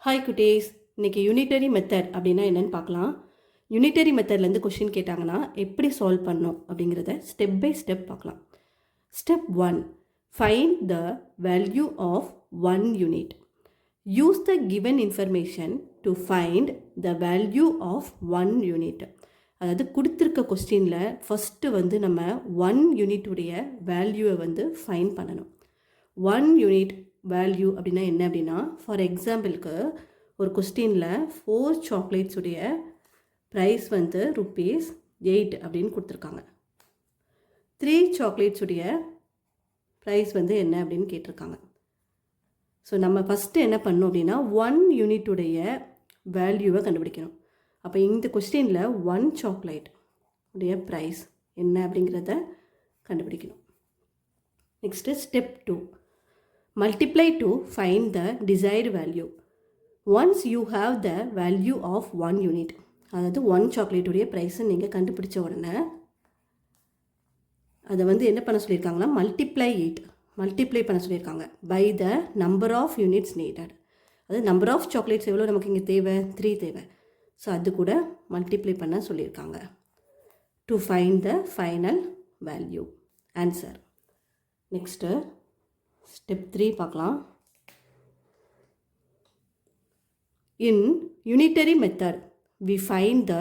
Hi குட்டீஸ், இன்றைக்கி unitary method அப்படின்னா என்னென்னு பார்க்கலாம். யூனிட்டரி மெத்தட்லேருந்து கொஷின் கேட்டாங்கன்னா எப்படி சால்வ் பண்ணணும் அப்படிங்கிறத ஸ்டெப் பை ஸ்டெப் பார்க்கலாம். Step 1, find the value of 1 unit. Use the given information to find the value of 1 unit. அதாவது கொடுத்துருக்க கொஸ்டினில் ஃபஸ்ட்டு நம்ம 1 யூனிட்டுடைய வேல்யூவை ஃபைண்ட் பண்ணணும். 1 யூனிட் வேல்யூ அப்படின்னா என்ன அப்படின்னா, ஃபார் எக்ஸாம்பிளுக்கு ஒரு கொஸ்டினில் 4 சாக்லேட்ஸுடைய ப்ரைஸ் ₹8 அப்படின்னு கொடுத்துருக்காங்க. 3 சாக்லேட்ஸுடைய ப்ரைஸ் என்ன அப்படின்னு கேட்டிருக்காங்க. ஸோ நம்ம ஃபஸ்ட்டு என்ன பண்ணணும் அப்படின்னா 1 யூனிட்டுடைய வேல்யூவை கண்டுபிடிக்கணும். அப்போ இந்த கொஸ்டினில் 1 சாக்லேட் உடைய ப்ரைஸ் என்ன அப்படிங்கிறத கண்டுபிடிக்கணும். Next step 2, multiply to find the desired value. Once you have the value of 1 unit, அதாவது 1 சாக்லேட்டுடைய ப்ரைஸை நீங்கள் கண்டுபிடிச்ச உடனே அதை என்ன பண்ண சொல்லியிருக்காங்கன்னா மல்டிப்ளை பண்ண சொல்லியிருக்காங்க by the number of units needed. அதாவது நம்பர் ஆஃப் சாக்லேட்ஸ் எவ்வளோ நமக்கு இங்கே தேவை, 3 தேவை. ஸோ அது கூட மல்டிப்ளை பண்ண சொல்லியிருக்காங்க to find the final value answer. Next step 3 பார்க்கலாம். In unitary method, we find the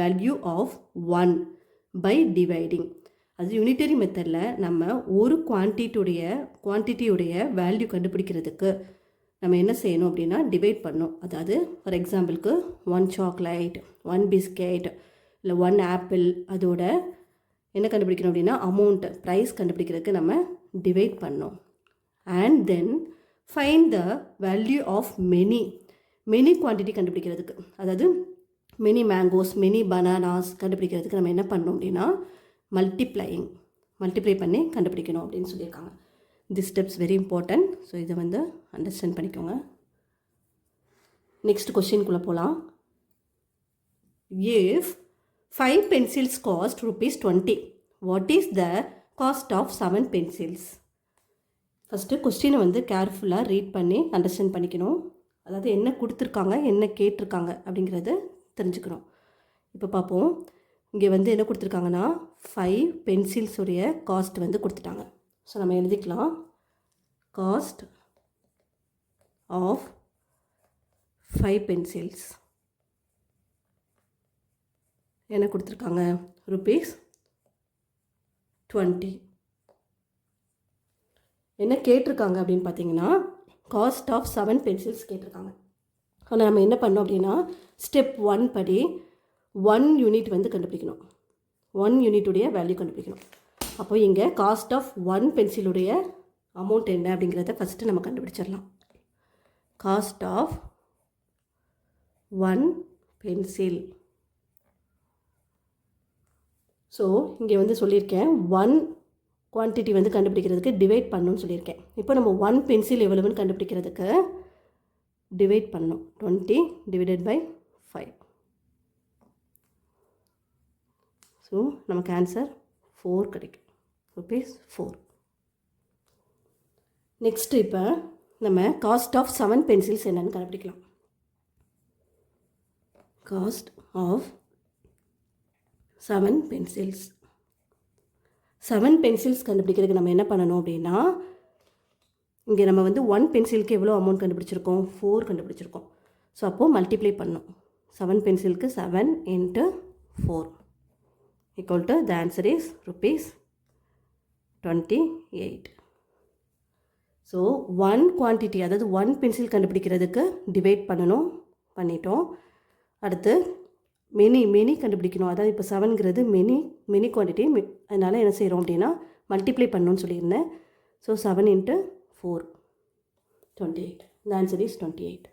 value of 1 by dividing. அது யூனிட்டரி மெத்தடில் நம்ம ஒரு குவான்டிட்டியுடைய வேல்யூ கண்டுபிடிக்கிறதுக்கு நம்ம என்ன செய்யணும் அப்படின்னா டிவைட் பண்ணணும். அதாவது ஃபார் எக்ஸாம்பிளுக்கு 1 சாக்லேட், 1 பிஸ்கெட், இல்லை 1 ஆப்பிள், அதோட என்ன கண்டுபிடிக்கணும் அப்படின்னா அமௌண்ட், ப்ரைஸ் கண்டுபிடிக்கிறதுக்கு நம்ம டிவைட் பண்ணோம். And then find the value of many quantity கண்டுபிடிக்கிறதுக்கு, அதாவது many mangoes, many bananas கண்டுபிடிக்கிறதுக்கு நம்ம என்ன பண்ணணும் அப்படின்னா மல்டிப்ளை பண்ணி கண்டுபிடிக்கணும் அப்படின்னு சொல்லியிருக்காங்க. This steps very important. So இதை அண்டர்ஸ்டாண்ட் பண்ணிக்கோங்க. நெக்ஸ்ட் கொஸ்டின்குள்ளே போகலாம். If 5 pencils cost ₹20, what is the cost of 7 pencils? First கொஸ்டினை கேர்ஃபுல்லாக ரீட் பண்ணி அண்டர்ஸ்டாண்ட் பண்ணிக்கணும். அதாவது என்ன கொடுத்துருக்காங்க, என்ன கேட்டிருக்காங்க அப்படிங்கிறத தெரிஞ்சுக்கணும். இப்போ பார்ப்போம். இங்கே என்ன கொடுத்துருக்காங்கன்னா 5 பென்சில்ஸுடைய காஸ்ட் கொடுத்துட்டாங்க. ஸோ நம்ம எழுதிக்கலாம் காஸ்ட் ஆஃப் 5 பென்சில்ஸ் என்ன கொடுத்துருக்காங்க, ₹20. என்ன கேட்டிருக்காங்க அப்படின்னு பார்த்தீங்கன்னா காஸ்ட் ஆஃப் 7 பென்சில்ஸ் கேட்டிருக்காங்க. ஆனால் நம்ம என்ன பண்ணோம் அப்படின்னா ஸ்டெப் 1 படி 1 யூனிட் கண்டுபிடிக்கணும். 1 யூனிட்டுடைய வேல்யூ கண்டுபிடிக்கணும். அப்போ இங்கே காஸ்ட் ஆஃப் 1 பென்சிலுடைய அமௌண்ட் என்ன அப்படிங்கிறத ஃபஸ்ட்டு நம்ம கண்டுபிடிச்சிடலாம். Cost of 1 pencil. ஸோ இங்கே சொல்லியிருக்கேன் 1 குவான்டிட்டி கண்டுபிடிக்கிறதுக்கு டிவைட் பண்ணணும்னு சொல்லியிருக்கேன். இப்போ நம்ம 1 பென்சில் எவ்வளவுன்னு கண்டுபிடிக்கிறதுக்கு டிவைட் பண்ணணும். 20 டிவைடட் பை 5. ஸோ நமக்கு ஆன்சர் 4 கிடைக்கும். ₹4. நெக்ஸ்ட் இப்போ நம்ம காஸ்ட் ஆஃப் 7 பென்சில்ஸ் என்னன்னு கண்டுபிடிக்கலாம். Cost of 7 pencils. 7 பென்சில்ஸ் கண்டுபிடிக்கிறதுக்கு நம்ம என்ன பண்ணணும் அப்படின்னா இங்கே நம்ம 1 பென்சிலுக்கு எவ்வளோ அமௌண்ட் கண்டுபிடிச்சிருக்கோம், 4 கண்டுபிடிச்சிருக்கோம். ஸோ அப்போது மல்டிப்ளை பண்ணணும். 7 பென்சிலுக்கு 7 × 4 equal to the answer is ₹28. So 1 quantity, அதாவது 1 பென்சில் கண்டுபிடிக்கிறதுக்கு டிவைட் பண்ணிட்டோம். அடுத்து மெனி கண்டுபிடிக்கணும். அதாவது இப்போ 7ங்கிறது மெனி குவான்டிட்டி. அதனால் என்ன செய்கிறோம் அப்படின்னா மல்டிப்ளை பண்ணணும்னு சொல்லியிருந்தேன். ஸோ 7 × 4 28. The answer is 28.